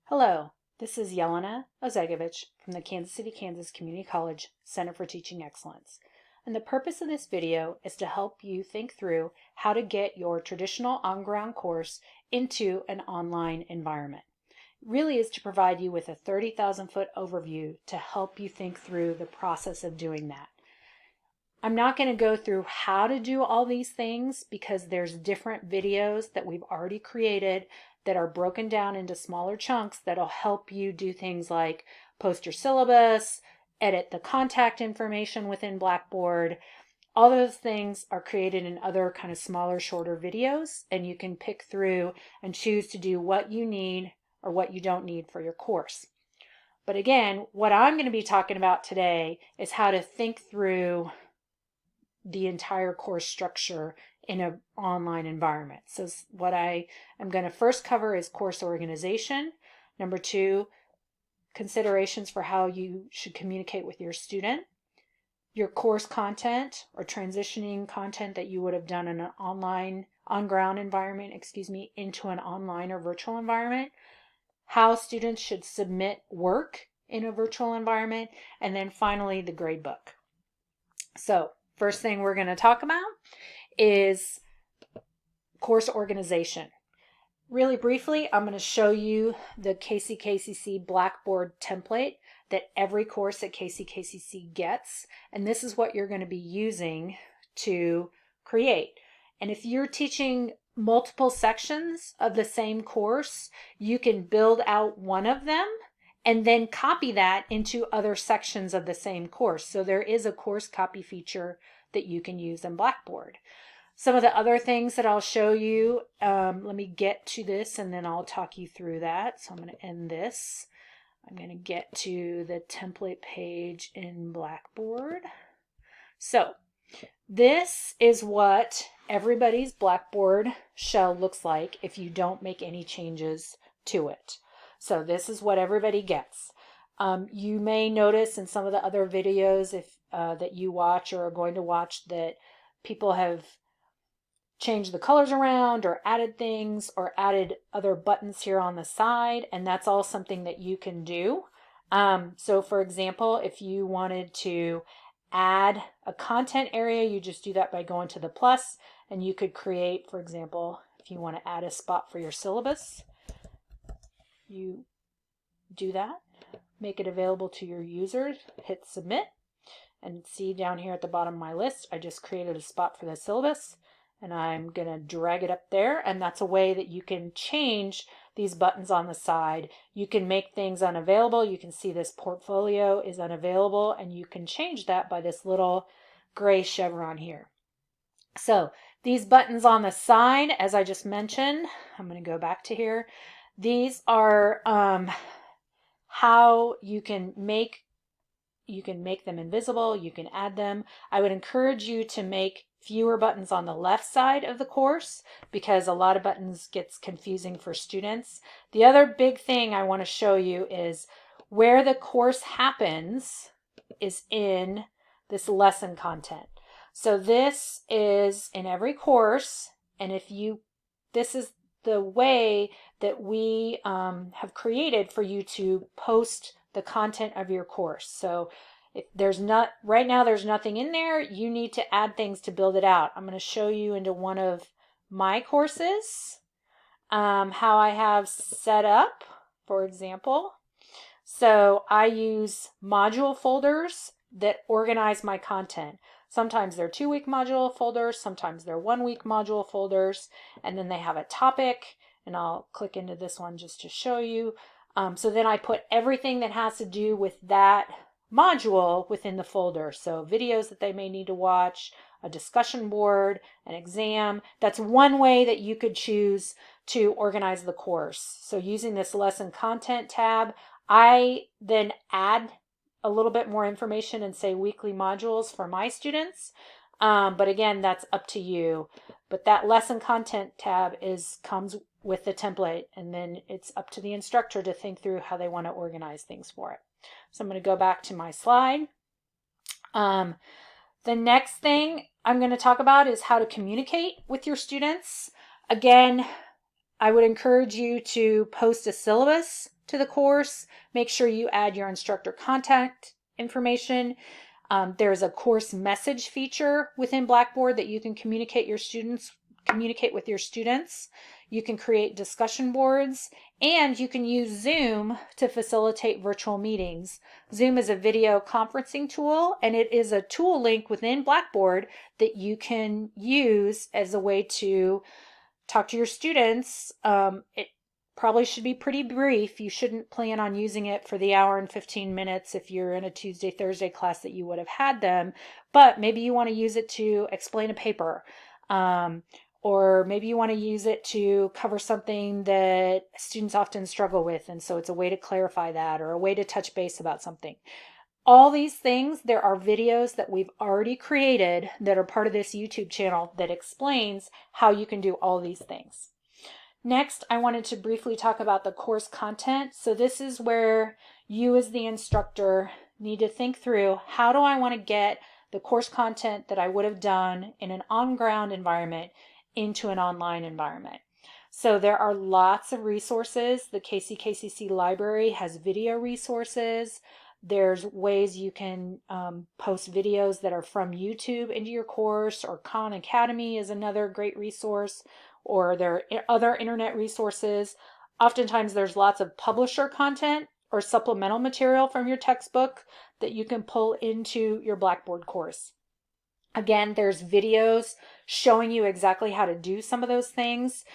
Hello, this is Jelena Ozegovich from the Kansas City, Kansas Community College Center for Teaching Excellence. And the purpose of this video is to help you think through how to get your traditional on-ground course into an online environment. It really is to provide you with a 30,000-foot overview to help you think through the process of doing that. I'm not going to go through how to do all these things because there's different videos that we've already created that are broken down into smaller chunks that'll help you do things like post your syllabus, edit the contact information within Blackboard. All those things are created in other kind of smaller, shorter videos, and you can pick through and choose to do what you need or what you don't need for your course. But again, what I'm going to be talking about today is how to think through the entire course structure in an online environment. So what I am going to first cover is course organization. Number 2, considerations for how you should communicate with your student. Your course content or transitioning content that you would have done in an on-ground environment, into an online or virtual environment. How students should submit work in a virtual environment. And then finally, the gradebook. So first thing we're going to talk about is course organization. Really briefly, I'm going to show you the KCKCC Blackboard template that every course at KCKCC gets, and this is what you're going to be using to create. And if you're teaching multiple sections of the same course, you can build out one of them and then copy that into other sections of the same course. So there is a course copy feature that you can use in Blackboard. Some of the other things that I'll show you, let me get to this and then I'll talk you through that. So I'm going to end this. I'm going to get to the template page in Blackboard. So this is what everybody's Blackboard shell looks like if you don't make any changes to it. So this is what everybody gets. You may notice in some of the other videos that you watch or are going to watch that people have changed the colors around or added things or added other buttons here on the side, and that's all something that you can do. So for example, if you wanted to add a content area, you just do that by going to the plus, and you could create, for example, if you want to add a spot for your syllabus, you do that, make it available to your users, hit submit, and see down here at the bottom of my list, I just created a spot for the syllabus, and I'm going to drag it up there, and that's a way that you can change these buttons on the side. You can make things unavailable. You can see this portfolio is unavailable, and you can change that by this little gray chevron here. So these buttons on the side, as I just mentioned, I'm going to go back to here. These are how you can make them invisible, you can add them. I would encourage you to make fewer buttons on the left side of the course because a lot of buttons gets confusing for students. The other big thing I want to show you is where the course happens is in this lesson content. So this is in every course, and this is the way that we have created for you to post the content of your course. So if right now there's nothing in there, you need to add things to build it out. I'm going to show you into one of my courses how I have set up, for example. So I use module folders that organize my content. Sometimes they're 2-week module folders, sometimes they're 1-week module folders, and then they have a topic, and I'll click into this one just to show you. So then I put everything that has to do with that module within the folder. So videos that they may need to watch, a discussion board, an exam. That's one way that you could choose to organize the course. So using this lesson content tab, I then add a little bit more information and say weekly modules for my students. But again, that's up to you. But that lesson content tab comes with the template, and then it's up to the instructor to think through how they want to organize things for it. So I'm going to go back to my slide. The next thing I'm going to talk about is how to communicate with your students. Again, I would encourage you to post a syllabus to the course. Make sure you add your instructor contact information. There's a course message feature within Blackboard that you can communicate with your students. You can create discussion boards, and you can use Zoom to facilitate virtual meetings. Zoom is a video conferencing tool, and it is a tool link within Blackboard that you can use as a way to talk to your students. It probably should be pretty brief. You shouldn't plan on using it for the hour and 15 minutes if you're in a Tuesday, Thursday class that you would have had them, but maybe you want to use it to explain a paper. Or maybe you want to use it to cover something that students often struggle with, and so it's a way to clarify that or a way to touch base about something. All these things, there are videos that we've already created that are part of this YouTube channel that explains how you can do all these things. Next, I wanted to briefly talk about the course content. So this is where you as the instructor need to think through, how do I want to get the course content that I would have done in an on-ground environment into an online environment? So there are lots of resources. The KCKCC library has video resources. There's ways you can post videos that are from YouTube into your course, or Khan Academy is another great resource, or there are other internet resources. Oftentimes there's lots of publisher content or supplemental material from your textbook that you can pull into your Blackboard course. Again, there's videos showing you exactly how to do some of those things.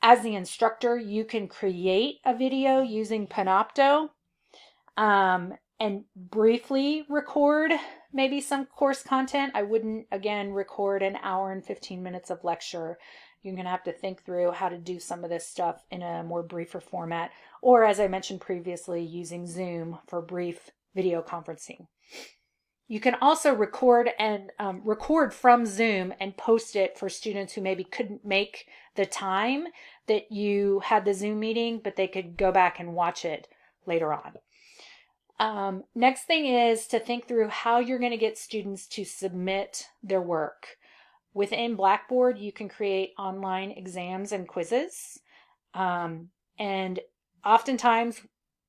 As the instructor, you can create a video using Panopto and briefly record maybe some course content. I wouldn't, again, record an hour and 15 minutes of lecture. You're going to have to think through how to do some of this stuff in a more briefer format, or as I mentioned previously, using Zoom for brief video conferencing. You can also record from Zoom and post it for students who maybe couldn't make the time that you had the Zoom meeting, but they could go back and watch it later on. Next thing is to think through how you're going to get students to submit their work. Within Blackboard, you can create online exams and quizzes. And oftentimes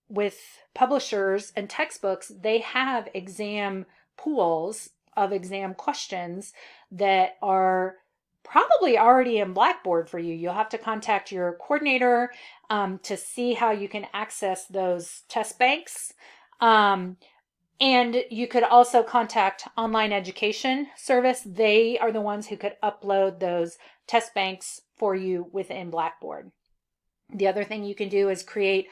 with publishers and textbooks, they have exam pools of exam questions that are probably already in Blackboard for you. You'll have to contact your coordinator to see how you can access those test banks. And you could also contact Online Education Service. They are the ones who could upload those test banks for you within Blackboard. The other thing you can do is create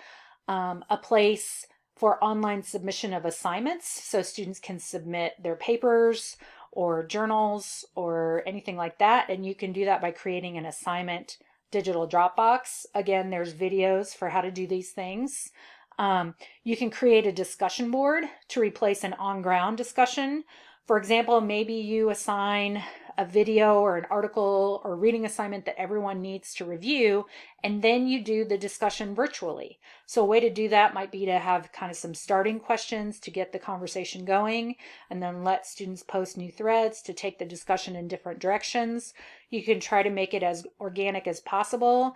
a place for online submission of assignments, so students can submit their papers or journals or anything like that, and you can do that by creating an assignment digital Dropbox. Again, there's videos for how to do these things. You can create a discussion board to replace an on-ground discussion. For example, maybe you assign a video or an article or reading assignment that everyone needs to review, and then you do the discussion virtually. So a way to do that might be to have kind of some starting questions to get the conversation going, and then let students post new threads to take the discussion in different directions. You can try to make it as organic as possible.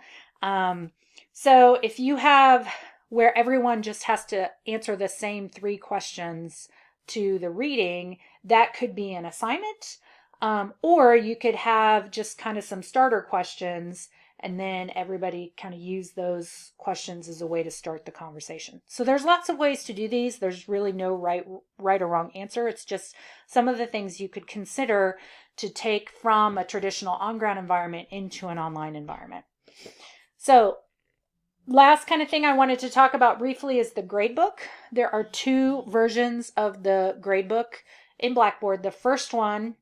So if you have where everyone just has to answer the same 3 questions to the reading, that could be an assignment. Or you could have just kind of some starter questions, and then everybody kind of use those questions as a way to start the conversation. So there's lots of ways to do these. There's really no right or wrong answer. It's just some of the things you could consider to take from a traditional on-ground environment into an online environment. So last kind of thing I wanted to talk about briefly is the Gradebook. There are 2 versions of the Gradebook in Blackboard. The first one,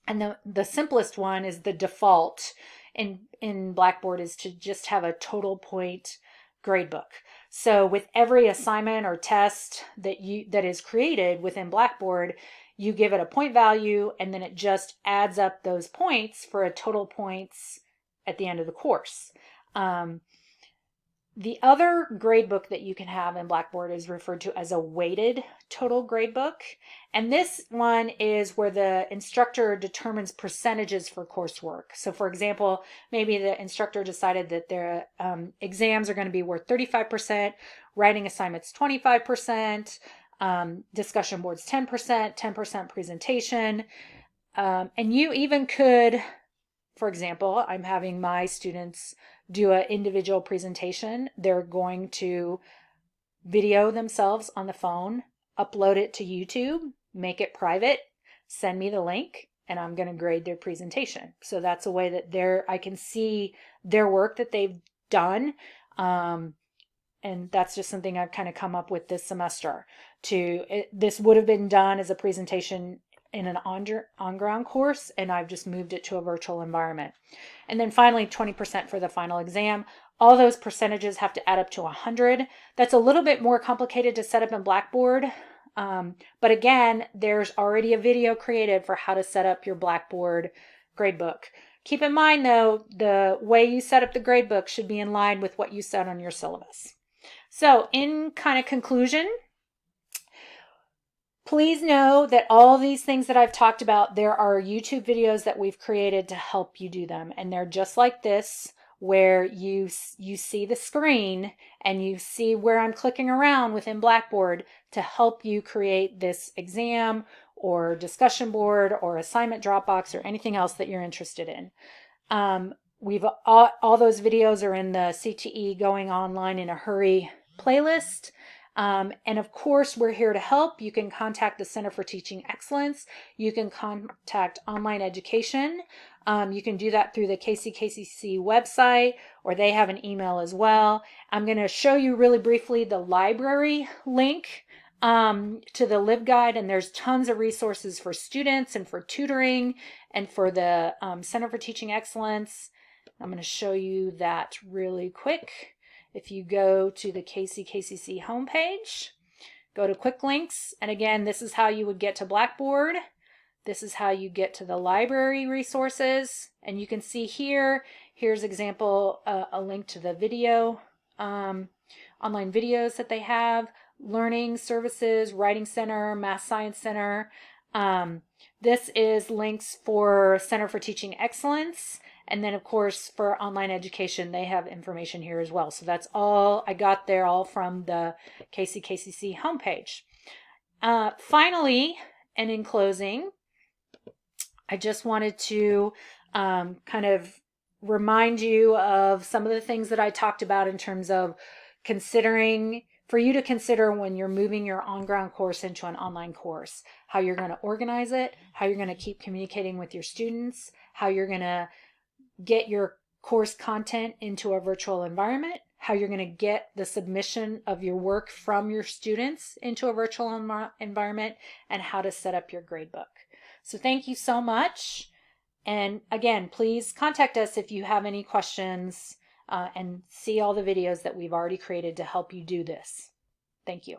and the simplest one, is the default in Blackboard, is to just have a total point gradebook. So with every assignment or test that is created within Blackboard, you give it a point value, and then it just adds up those points for a total points at the end of the course. The other gradebook that you can have in Blackboard is referred to as a weighted total gradebook. And this one is where the instructor determines percentages for coursework. So for example, maybe the instructor decided that their exams are going to be worth 35%, writing assignments 25%, discussion boards 10%, 10% presentation. And you even could, for example, I'm having my students do an individual presentation. They're going to video themselves on the phone, upload it to YouTube, make it private, send me the link, and I'm going to grade their presentation. So that's a way that I can see their work that they've done. And that's just something I've kind of come up with this semester. This would have been done as a presentation in an on-ground course, and I've just moved it to a virtual environment. And then finally, 20% for the final exam. All those percentages have to add up to 100. That's a little bit more complicated to set up in Blackboard. But again, there's already a video created for how to set up your Blackboard gradebook. Keep in mind, though, the way you set up the gradebook should be in line with what you set on your syllabus. So in kind of conclusion, please know that all these things that I've talked about, there are YouTube videos that we've created to help you do them. And they're just like this, where you see the screen and you see where I'm clicking around within Blackboard to help you create this exam or discussion board or assignment Dropbox or anything else that you're interested in. All those videos are in the CTE Going Online in a Hurry playlist. And of course, we're here to help. You can contact the Center for Teaching Excellence. You can contact Online Education. You can do that through the KCKCC website, or they have an email as well. I'm going to show you really briefly the library link to the LibGuide, and there's tons of resources for students and for tutoring and for the Center for Teaching Excellence. I'm going to show you that really quick. If you go to the KCKCC homepage, go to quick links, and again, this is how you would get to Blackboard. This is how you get to the library resources, and you can see here's example, a link to the video, online videos that they have, Learning Services, Writing Center, Math Science Center. This is links for Center for Teaching Excellence. And then, of course, for Online Education, they have information here as well. So that's all I got there, all from the KCKCC homepage. Finally, and in closing, I just wanted to kind of remind you of some of the things that I talked about in terms of for you to consider when you're moving your on-ground course into an online course, how you're going to organize it, how you're going to keep communicating with your students, how you're going to get your course content into a virtual environment, how you're going to get the submission of your work from your students into a virtual environment, and how to set up your gradebook. So thank you so much. And again, please contact us if you have any questions and see all the videos that we've already created to help you do this. Thank you.